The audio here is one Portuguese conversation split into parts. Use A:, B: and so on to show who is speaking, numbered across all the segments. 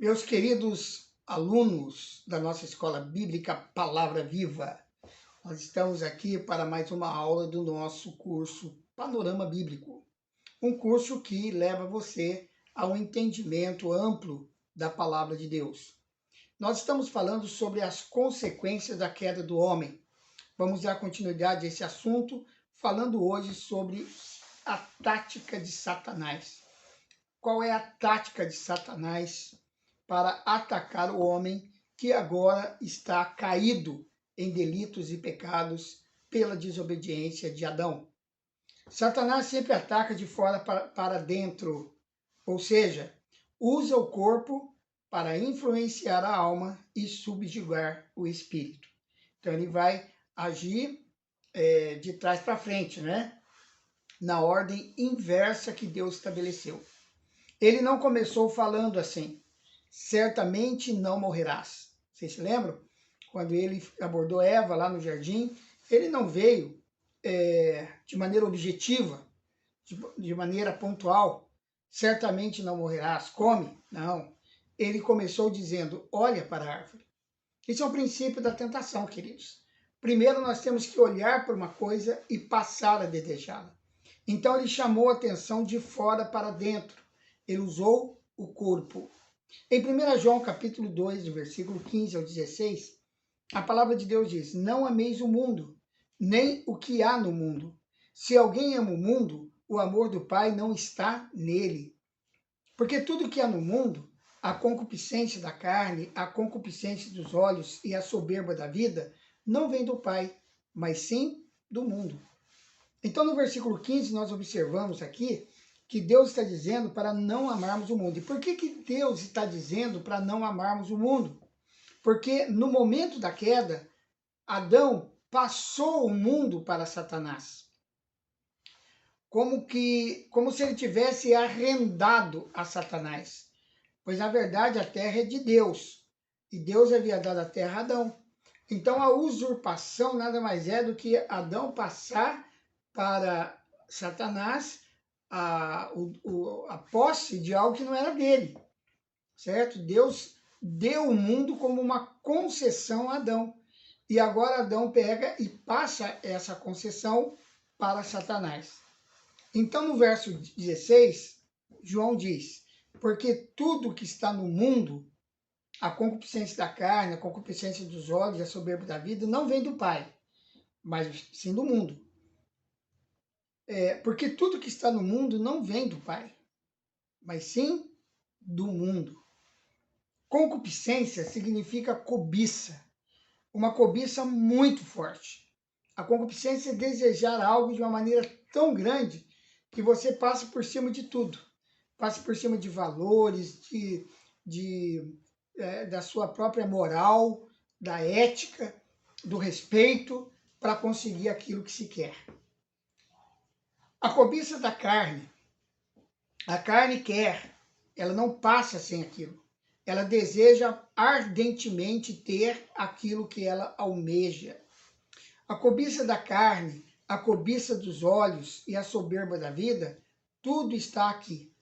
A: Meus queridos alunos da nossa escola bíblica Palavra Viva, nós estamos aqui para mais uma aula do nosso curso Panorama Bíblico, um curso que leva você a um entendimento amplo da Palavra de Deus. Nós estamos falando sobre as consequências da queda do homem. Vamos dar continuidade a esse assunto, falando hoje sobre a tática de Satanás. Qual é a tática de Satanás para atacar o homem que agora está caído em delitos e pecados pela desobediência de Adão? Satanás sempre ataca de fora para dentro, ou seja, usa o corpo para influenciar a alma e subjugar o espírito. Então ele vai agir de trás para frente, né? Na ordem inversa que Deus estabeleceu. Ele não começou falando assim: certamente não morrerás. Vocês se lembram? Quando ele abordou Eva lá no jardim, ele não veio de maneira objetiva, de maneira pontual. Certamente não morrerás, come. Não. Ele começou dizendo: olha para a árvore. Isso é um princípio da tentação, queridos. Primeiro nós temos que olhar para uma coisa e passar a desejá-la. Então ele chamou a atenção de fora para dentro. Ele usou o corpo. Em 1 João capítulo 2, do versículo 15 ao 16, a palavra de Deus diz: não ameis o mundo, nem o que há no mundo. Se alguém ama o mundo, o amor do Pai não está nele. Porque tudo que há no mundo, a concupiscência da carne, a concupiscência dos olhos e a soberba da vida, não vem do Pai, mas sim do mundo. Então, no versículo 15, nós observamos aqui que Deus está dizendo para não amarmos o mundo. E por que Deus está dizendo para não amarmos o mundo? Porque no momento da queda, Adão passou o mundo para Satanás. Como se ele tivesse arrendado a Satanás. Pois, na verdade, a terra é de Deus. E Deus havia dado a terra a Adão. Então, a usurpação nada mais é do que Adão passar para Satanás a posse de algo que não era dele, certo? Deus deu o mundo como uma concessão a Adão. E agora Adão pega e passa essa concessão para Satanás. Então, no verso 16, João diz: porque tudo que está no mundo, a concupiscência da carne, a concupiscência dos olhos, a soberba da vida, não vem do Pai, mas sim do mundo. Porque tudo que está no mundo não vem do Pai, mas sim do mundo. Concupiscência significa cobiça, uma cobiça muito forte. A concupiscência é desejar algo de uma maneira tão grande que você passa por cima de tudo. Passa por cima de valores, da sua própria moral, da ética, do respeito, para conseguir aquilo que se quer. A cobiça da carne. A carne quer, ela não passa sem aquilo. Ela deseja ardentemente ter aquilo que ela almeja. A cobiça da carne, a cobiça dos olhos e a soberba da vida, tudo está aqui.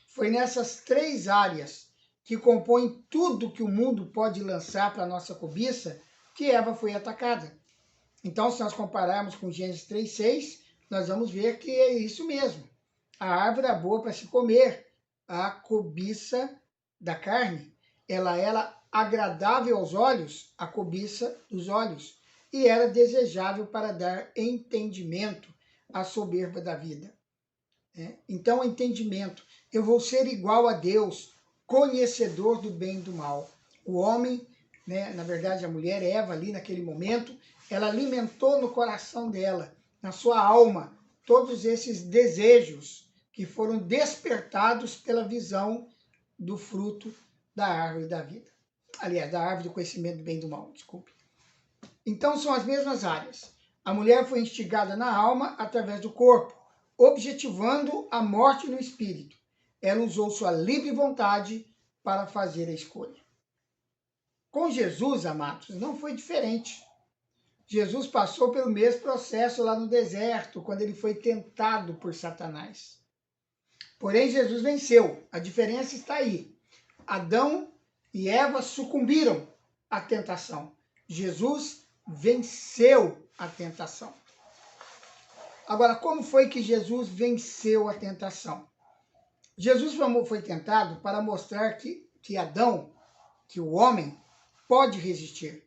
A: Foi nessas três áreas que compõem tudo que o mundo pode lançar para a nossa cobiça que Eva foi atacada. Então, se nós compararmos com Gênesis 3:6, nós vamos ver que é isso mesmo. A árvore é boa para se comer, a cobiça da carne. Ela era agradável aos olhos, a cobiça dos olhos, e era desejável para dar entendimento à soberba da vida. Então, entendimento. Eu vou ser igual a Deus, conhecedor do bem e do mal. O homem, na verdade a mulher Eva ali naquele momento, ela alimentou no coração dela, na sua alma, todos esses desejos que foram despertados pela visão do fruto da árvore da vida. Aliás, da árvore do conhecimento do bem e do mal, desculpe. Então, são as mesmas áreas. A mulher foi instigada na alma através do corpo, objetivando a morte no espírito. Ela usou sua livre vontade para fazer a escolha. Com Jesus, amados, não foi diferente. Jesus passou pelo mesmo processo lá no deserto, quando ele foi tentado por Satanás. Porém, Jesus venceu. A diferença está aí. Adão e Eva sucumbiram à tentação. Jesus venceu a tentação. Agora, como foi que Jesus venceu a tentação? Jesus foi tentado para mostrar que Adão, que o homem, pode resistir.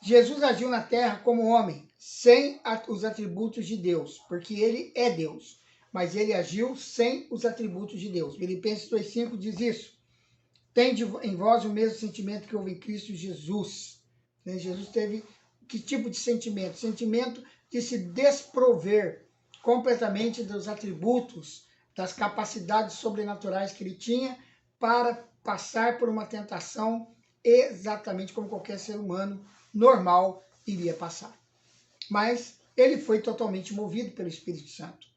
A: Jesus agiu na terra como homem, sem os atributos de Deus, porque ele é Deus, mas ele agiu sem os atributos de Deus. Filipenses 2,5 diz isso. Tende em vós o mesmo sentimento que houve em Cristo Jesus. Jesus teve que tipo de sentimento? Sentimento de se desprover completamente dos atributos, das capacidades sobrenaturais que ele tinha para passar por uma tentação exatamente como qualquer ser humano normal iria passar. Mas ele foi totalmente movido pelo Espírito Santo.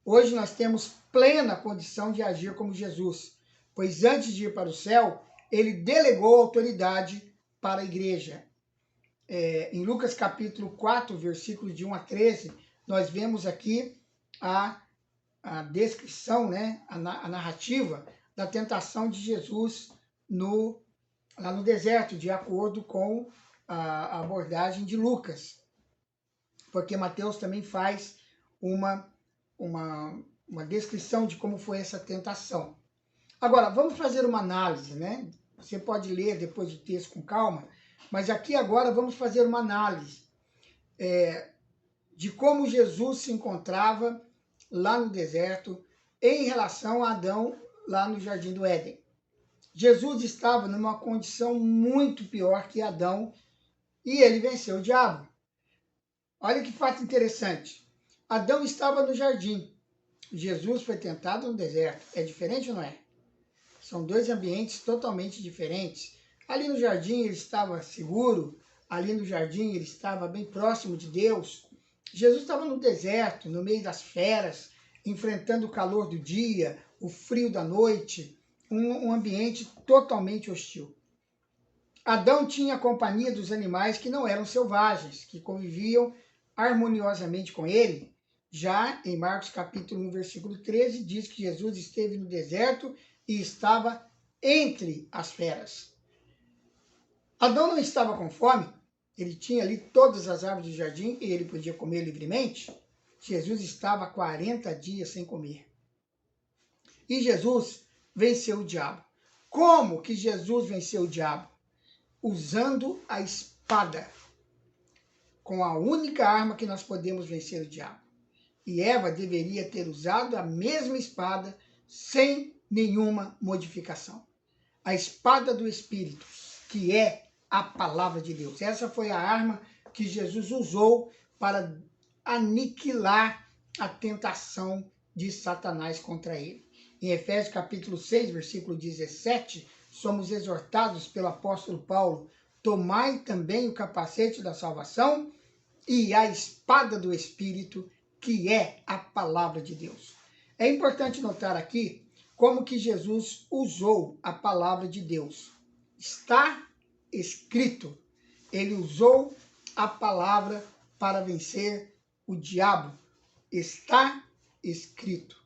A: Hoje nós temos plena condição de agir como Jesus, pois antes de ir para o céu, ele delegou autoridade para a igreja. Em Lucas capítulo 4, versículos de 1 a 13, nós vemos aqui a descrição, né, a narrativa da tentação de Jesus lá no deserto, de acordo com a abordagem de Lucas. Porque Mateus também faz uma descrição de como foi essa tentação. Agora, vamos fazer uma análise, né? Você pode ler depois do texto com calma, mas aqui agora vamos fazer uma análise de como Jesus se encontrava lá no deserto em relação a Adão lá no Jardim do Éden. Jesus estava numa condição muito pior que Adão e ele venceu o diabo. Olha que fato interessante. Adão estava no jardim. Jesus foi tentado no deserto. É diferente ou não é? São dois ambientes totalmente diferentes. Ali no jardim ele estava seguro, ali no jardim ele estava bem próximo de Deus. Jesus estava no deserto, no meio das feras, enfrentando o calor do dia, o frio da noite, um ambiente totalmente hostil. Adão tinha a companhia dos animais que não eram selvagens, que conviviam harmoniosamente com ele. Já em Marcos capítulo 1, versículo 13, diz que Jesus esteve no deserto e estava entre as feras. Adão não estava com fome, ele tinha ali todas as árvores do jardim e ele podia comer livremente. Jesus estava 40 dias sem comer. E Jesus venceu o diabo. Como que Jesus venceu o diabo? Usando a espada, com a única arma que nós podemos vencer o diabo. E Eva deveria ter usado a mesma espada sem nenhuma modificação. A espada do Espírito, que é a palavra de Deus. Essa foi a arma que Jesus usou para aniquilar a tentação de Satanás contra ele. Em Efésios capítulo 6, versículo 17, somos exortados pelo apóstolo Paulo: tomai também o capacete da salvação e a espada do Espírito, que é a palavra de Deus. É importante notar aqui como que Jesus usou a palavra de Deus. Está escrito. Ele usou a palavra para vencer o diabo. Está escrito.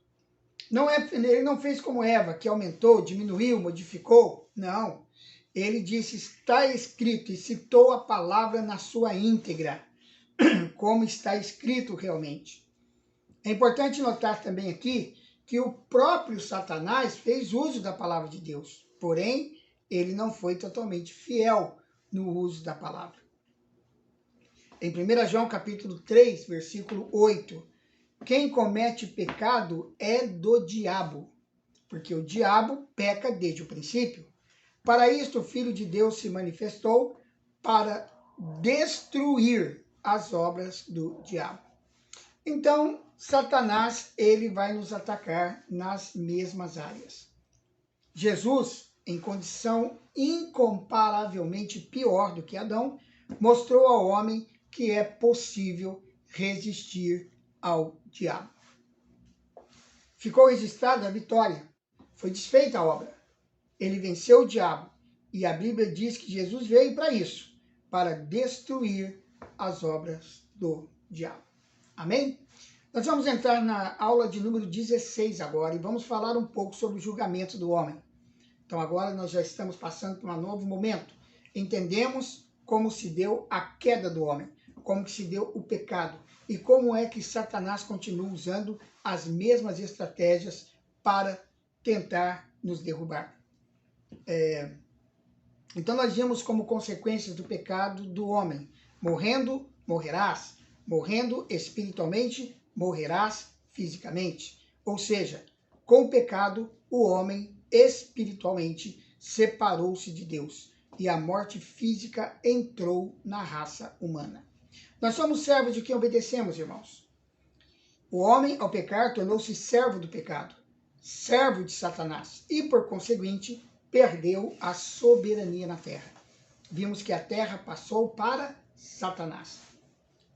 A: Ele não fez como Eva, que aumentou, diminuiu, modificou. Não. Ele disse, está escrito, e citou a palavra na sua íntegra, como está escrito realmente. É importante notar também aqui que o próprio Satanás fez uso da palavra de Deus, porém, ele não foi totalmente fiel no uso da palavra. Em 1 João capítulo 3, versículo 8, quem comete pecado é do diabo, porque o diabo peca desde o princípio. Para isto o Filho de Deus se manifestou para destruir as obras do diabo. Então, Satanás, ele vai nos atacar nas mesmas áreas. Jesus, em condição incomparavelmente pior do que Adão, mostrou ao homem que é possível resistir ao diabo. Ficou registrada a vitória, foi desfeita a obra. Ele venceu o diabo e a Bíblia diz que Jesus veio para isso, para destruir as obras do diabo. Amém? Nós vamos entrar na aula de número 16 agora e vamos falar um pouco sobre o julgamento do homem. Então agora nós já estamos passando por um novo momento. Entendemos como se deu a queda do homem, como que se deu o pecado e como é que Satanás continua usando as mesmas estratégias para tentar nos derrubar. Então nós vimos como consequências do pecado do homem: morrendo, morrerás; morrendo espiritualmente, morrerás fisicamente. Ou seja, com o pecado, o homem espiritualmente separou-se de Deus e a morte física entrou na raça humana. Nós somos servos de quem obedecemos, irmãos. O homem, ao pecar, tornou-se servo do pecado, servo de Satanás e, por conseguinte, perdeu a soberania na terra. Vimos que a terra passou para Satanás.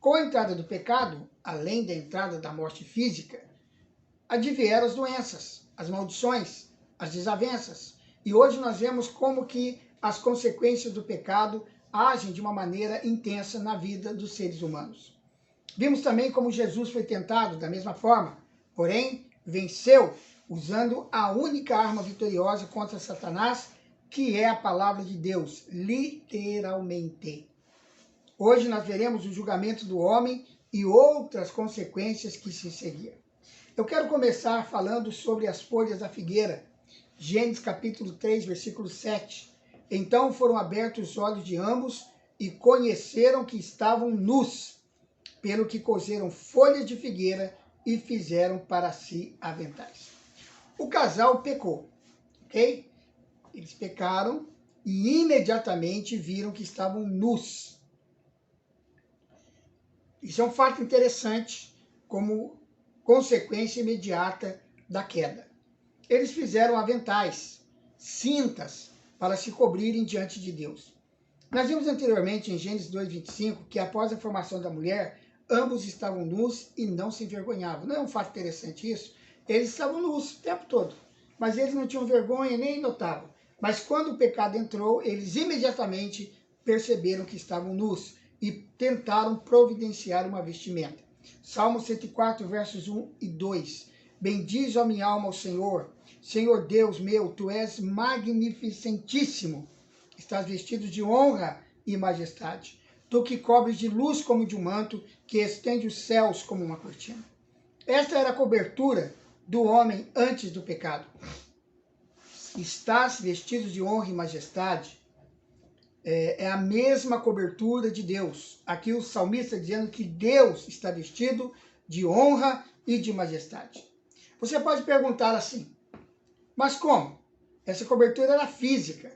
A: Com a entrada do pecado, além da entrada da morte física, advieram as doenças, as maldições, as desavenças. E hoje nós vemos como que as consequências do pecado agem de uma maneira intensa na vida dos seres humanos. Vimos também como Jesus foi tentado da mesma forma, porém venceu usando a única arma vitoriosa contra Satanás, que é a palavra de Deus, literalmente. Hoje nós veremos o julgamento do homem e outras consequências que se seguiram. Eu quero começar falando sobre as folhas da figueira. Gênesis capítulo 3, versículo 7. Então foram abertos os olhos de ambos e conheceram que estavam nus, pelo que coseram folhas de figueira e fizeram para si aventais. O casal pecou, ok? Eles pecaram e imediatamente viram que estavam nus. Isso é um fato interessante como consequência imediata da queda. Eles fizeram aventais, cintas, para se cobrirem diante de Deus. Nós vimos anteriormente em Gênesis 2:25 que após a formação da mulher, ambos estavam nus e não se envergonhavam. Não é um fato interessante isso? Eles estavam nus o tempo todo, mas eles não tinham vergonha nem notavam. Mas quando o pecado entrou, eles imediatamente perceberam que estavam nus e tentaram providenciar uma vestimenta. Salmo 104, versos 1 e 2. Bendize a minha alma ao Senhor. Senhor Deus meu, tu és magnificentíssimo. Estás vestido de honra e majestade. Tu que cobres de luz como de um manto, que estende os céus como uma cortina. Esta era a cobertura do homem antes do pecado. Estás vestido de honra e majestade. É a mesma cobertura de Deus. Aqui o salmista dizendo que Deus está vestido de honra e de majestade. Você pode perguntar assim, mas como? Essa cobertura era física,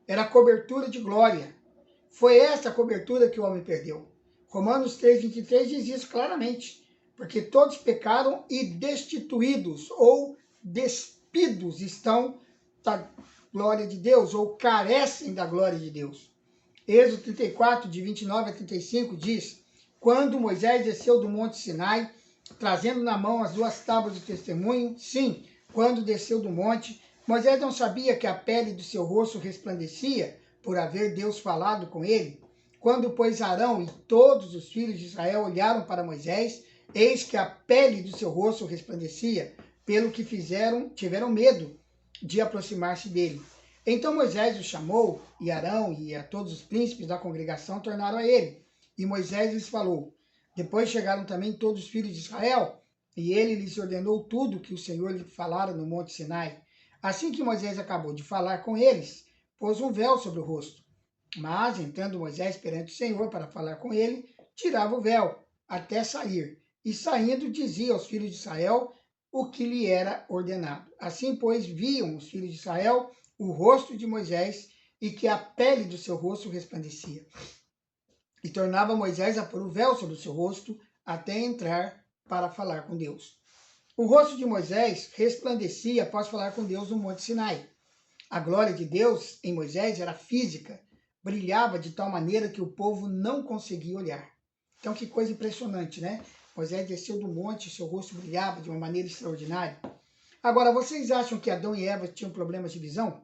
A: era cobertura de glória. Foi essa cobertura que o homem perdeu. Romanos 3:23 diz isso claramente, porque todos pecaram e destituídos ou despidos estão da glória de Deus, ou carecem da glória de Deus. Êxodo 34, de 29 a 35, diz: quando Moisés desceu do monte Sinai, trazendo na mão as 2 tábuas de testemunho, sim, quando desceu do monte, Moisés não sabia que a pele do seu rosto resplandecia, por haver Deus falado com ele. Quando, pois, Arão e todos os filhos de Israel olharam para Moisés, eis que a pele do seu rosto resplandecia, pelo que tiveram medo de aproximar-se dele. Então Moisés o chamou, e Arão e a todos os príncipes da congregação tornaram a ele. E Moisés lhes falou. Depois chegaram também todos os filhos de Israel, e ele lhes ordenou tudo que o Senhor lhe falara no monte Sinai. Assim que Moisés acabou de falar com eles, pôs um véu sobre o rosto. Mas, entrando Moisés perante o Senhor para falar com ele, tirava o véu, até sair. E saindo, dizia aos filhos de Israel o que lhe era ordenado. Assim, pois, viam os filhos de Israel o rosto de Moisés e que a pele do seu rosto resplandecia. E tornava Moisés a pôr o véu sobre o seu rosto até entrar para falar com Deus. O rosto de Moisés resplandecia após falar com Deus no Monte Sinai. A glória de Deus em Moisés era física, brilhava de tal maneira que o povo não conseguia olhar. Então, que coisa impressionante, né? Moisés desceu do monte, seu rosto brilhava de uma maneira extraordinária. Agora, vocês acham que Adão e Eva tinham problemas de visão?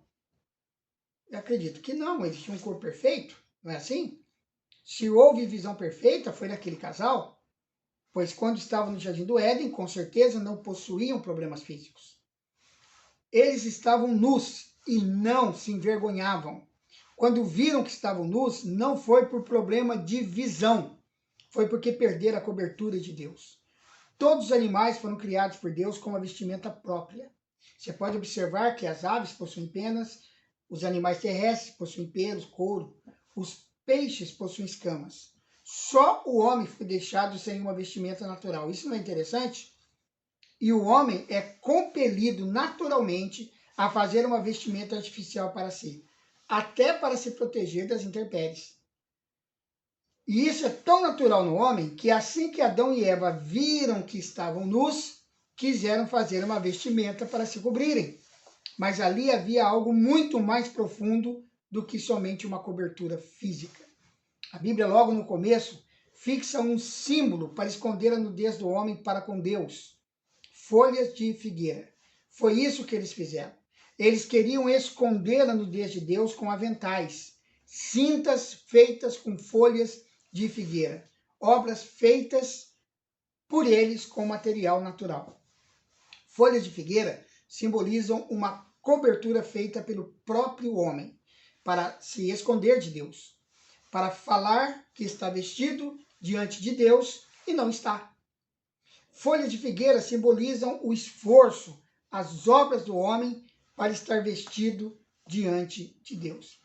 A: Eu acredito que não, eles tinham um corpo perfeito, não é assim? Se houve visão perfeita, foi naquele casal, pois quando estavam no Jardim do Éden, com certeza não possuíam problemas físicos. Eles estavam nus e não se envergonhavam. Quando viram que estavam nus, não foi por problema de visão, foi porque perderam a cobertura de Deus. Todos os animais foram criados por Deus com uma vestimenta própria. Você pode observar que as aves possuem penas, os animais terrestres possuem pelos, couro, os peixes possuem escamas. Só o homem foi deixado sem uma vestimenta natural. Isso não é interessante? E o homem é compelido naturalmente a fazer uma vestimenta artificial para si, até para se proteger das intempéries. E isso é tão natural no homem que assim que Adão e Eva viram que estavam nus, quiseram fazer uma vestimenta para se cobrirem. Mas ali havia algo muito mais profundo do que somente uma cobertura física. A Bíblia, logo no começo, fixa um símbolo para esconder a nudez do homem para com Deus. Folhas de figueira. Foi isso que eles fizeram. Eles queriam esconder a nudez de Deus com aventais, cintas feitas com folhas de figueira, obras feitas por eles com material natural. Folhas de figueira simbolizam uma cobertura feita pelo próprio homem para se esconder de Deus, para falar que está vestido diante de Deus e não está. Folhas de figueira simbolizam o esforço, as obras do homem para estar vestido diante de Deus.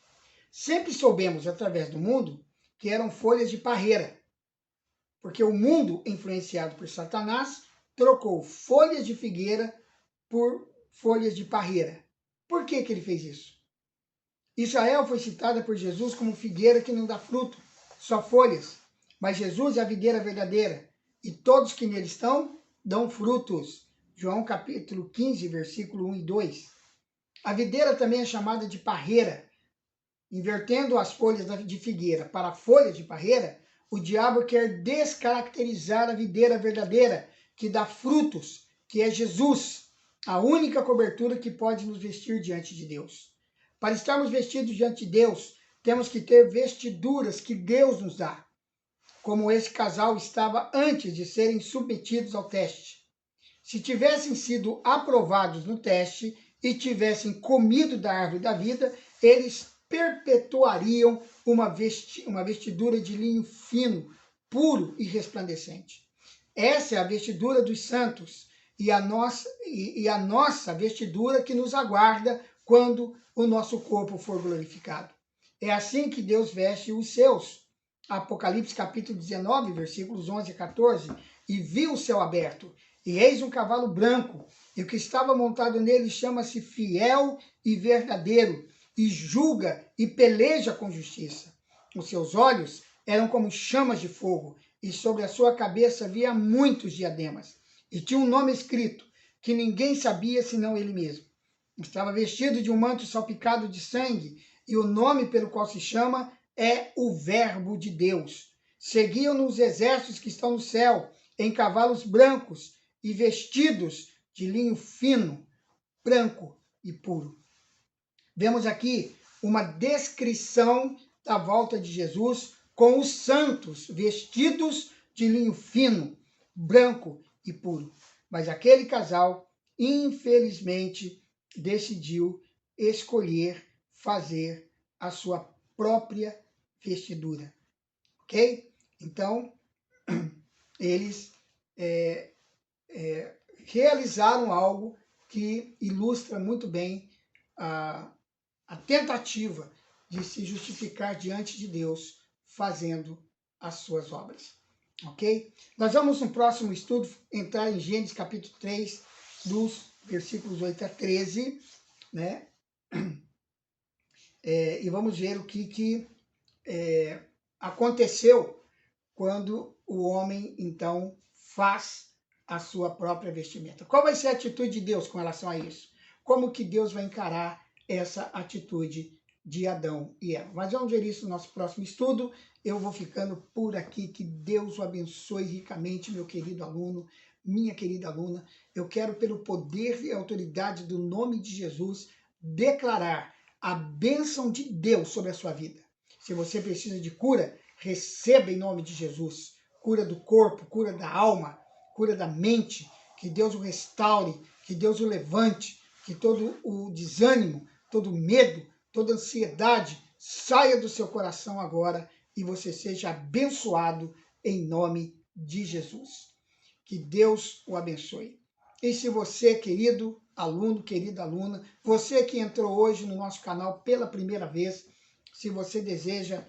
A: Sempre soubemos, através do mundo, que eram folhas de parreira, porque o mundo, influenciado por Satanás, trocou folhas de figueira por folhas de parreira. Por que ele fez isso? Israel foi citada por Jesus como figueira que não dá fruto, só folhas. Mas Jesus é a videira verdadeira, e todos que nele estão dão frutos. João capítulo 15, versículo 1 e 2. A videira também é chamada de parreira. Invertendo as folhas de figueira para a folha de parreira, o diabo quer descaracterizar a videira verdadeira, que dá frutos, que é Jesus, a única cobertura que pode nos vestir diante de Deus. Para estarmos vestidos diante de Deus, temos que ter vestiduras que Deus nos dá, como esse casal estava antes de serem submetidos ao teste. Se tivessem sido aprovados no teste e tivessem comido da árvore da vida, eles perpetuariam uma vestidura de linho fino, puro e resplandecente. Essa é a vestidura dos santos e a nossa vestidura que nos aguarda quando o nosso corpo for glorificado. É assim que Deus veste os seus. Apocalipse capítulo 19, versículos 11 a 14. E viu o céu aberto, e eis um cavalo branco, e o que estava montado nele chama-se Fiel e Verdadeiro, e julga e peleja com justiça. Os seus olhos eram como chamas de fogo, e sobre a sua cabeça havia muitos diademas. E tinha um nome escrito, que ninguém sabia senão ele mesmo. Estava vestido de um manto salpicado de sangue, e o nome pelo qual se chama é o Verbo de Deus. Seguiam-no os exércitos que estão no céu, em cavalos brancos e vestidos de linho fino, branco e puro. Vemos aqui uma descrição da volta de Jesus com os santos vestidos de linho fino, branco e puro. Mas aquele casal, infelizmente, decidiu escolher fazer a sua própria vestidura. Ok? Então, eles realizaram algo que ilustra muito bem a tentativa de se justificar diante de Deus fazendo as suas obras. Ok? Nós vamos no próximo estudo entrar em Gênesis capítulo 3, dos versículos 8 a 13, né? E vamos ver o que aconteceu quando o homem, então, faz a sua própria vestimenta. Qual vai ser a atitude de Deus com relação a isso? Como que Deus vai encarar essa atitude de Adão e Eva? Mas vamos ver isso no nosso próximo estudo. Eu vou ficando por aqui. Que Deus o abençoe ricamente, meu querido aluno, minha querida aluna. Eu quero, pelo poder e autoridade do nome de Jesus, declarar a bênção de Deus sobre a sua vida. Se você precisa de cura, receba em nome de Jesus. Cura do corpo, cura da alma, cura da mente. Que Deus o restaure, que Deus o levante, que todo o desânimo, todo medo, toda ansiedade saia do seu coração agora e você seja abençoado em nome de Jesus. Que Deus o abençoe. E se você, querido aluno, querida aluna, você que entrou hoje no nosso canal pela primeira vez, se você deseja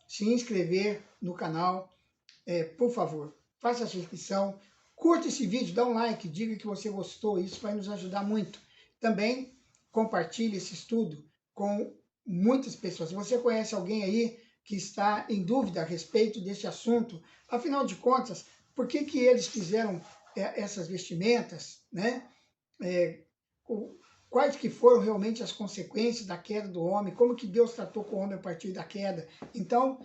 A: se inscrever no canal, por favor, faça a sua inscrição, curta esse vídeo, dá um like, diga que você gostou, isso vai nos ajudar muito. Também compartilhe esse estudo com muitas pessoas. Se você conhece alguém aí que está em dúvida a respeito desse assunto, afinal de contas, por que que eles fizeram essas vestimentas, né? Quais que foram realmente as consequências da queda do homem, como que Deus tratou com o homem a partir da queda. Então,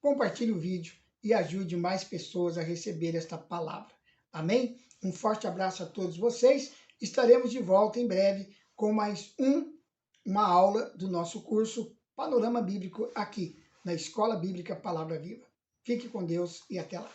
A: compartilhe o vídeo e ajude mais pessoas a receber esta palavra. Amém? Um forte abraço a todos vocês. Estaremos de volta em breve com mais uma aula do nosso curso Panorama Bíblico aqui na Escola Bíblica Palavra Viva. Fique com Deus e até lá.